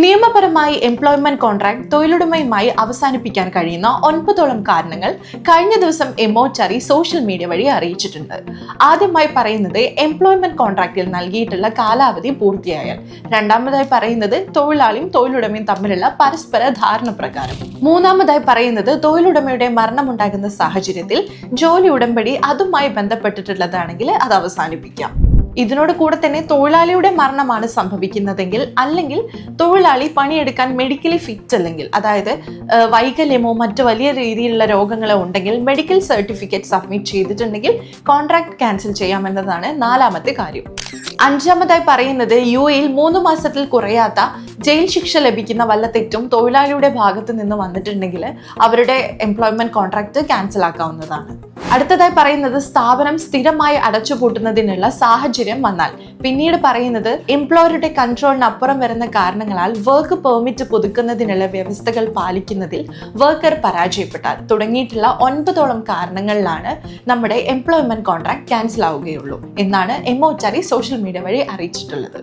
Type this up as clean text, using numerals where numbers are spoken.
നിയമപരമായി employment contract തൊഴിലുടമയുമായി അവസാനിപ്പിക്കാൻ കഴിയുന്ന 9ഓളം കാരണങ്ങൾ കഴിഞ്ഞ ദിവസം എംഒഎച്ച്ആർഇ സോഷ്യൽ മീഡിയ വഴി അറിയിച്ചിട്ടുണ്ട്. ആദ്യമായി പറയുന്നത് എംപ്ലോയ്മെന്റ് കോൺട്രാക്റ്റിൽ നൽകിയിട്ടുള്ള കാലാവധി പൂർത്തിയായാൽ. രണ്ടാമതായി പറയുന്നത് തൊഴിലാളിയും തൊഴിലുടമയും തമ്മിലുള്ള പരസ്പര ധാരണ പ്രകാരം. മൂന്നാമതായി പറയുന്നത് തൊഴിലുടമയുടെ മരണമുണ്ടാകുന്ന സാഹചര്യത്തിൽ ജോലി ഉടമ്പടി അതുമായി ബന്ധപ്പെട്ടിട്ടുള്ളതാണെങ്കിൽ അത് അവസാനിപ്പിക്കാം. ഇതിനോട് കൂടെ തന്നെ തൊഴിലാളിയുടെ മരണമാണ് സംഭവിക്കുന്നതെങ്കിൽ അല്ലെങ്കിൽ തൊഴിലാളി പണിയെടുക്കാൻ മെഡിക്കലി ഫിറ്റ് അല്ലെങ്കിൽ അതായത് വൈകല്യമോ മറ്റു വലിയ രീതിയിലുള്ള രോഗങ്ങളോ ഉണ്ടെങ്കിൽ മെഡിക്കൽ സർട്ടിഫിക്കറ്റ് സബ്മിറ്റ് ചെയ്തിട്ടുണ്ടെങ്കിൽ കോൺട്രാക്ട് ക്യാൻസൽ ചെയ്യാമെന്നതാണ് നാലാമത്തെ കാര്യം. അഞ്ചാമതായി പറയുന്നത് UAE 3 മാസത്തിൽ കുറയാത്ത ജയിൽ ശിക്ഷ ലഭിക്കുന്ന വല്ല തെറ്റും തൊഴിലാളിയുടെ ഭാഗത്ത് നിന്ന് വന്നിട്ടുണ്ടെങ്കിൽ അവരുടെ എംപ്ലോയ്മെന്റ് കോൺട്രാക്ട് ക്യാൻസൽ ആക്കാവുന്നതാണ്. അടുത്തതായി പറയുന്നത് സ്ഥാപനം സ്ഥിരമായി അടച്ചുപൂട്ടുന്നതിനുള്ള സാഹചര്യം വന്നാൽ. പിന്നീട് പറയുന്നത് എംപ്ലോയറുടെ കൺട്രോളിന് അപ്പുറം വരുന്ന കാരണങ്ങളാൽ വർക്ക് പെർമിറ്റ് പുതുക്കുന്നതിനുള്ള വ്യവസ്ഥകൾ പാലിക്കുന്നതിൽ വർക്കർ പരാജയപ്പെട്ടാൽ തുടങ്ങിയിട്ടുള്ള 9ഓളം കാരണങ്ങളിലാണ് നമ്മുടെ എംപ്ലോയ്മെന്റ് കോൺട്രാക്ട് ക്യാൻസൽ ആവുകയുള്ളൂ എന്നാണ് എംഒഎച്ച്ആർഇ സോഷ്യൽ മീഡിയ വഴി അറിയിച്ചിട്ടുള്ളത്.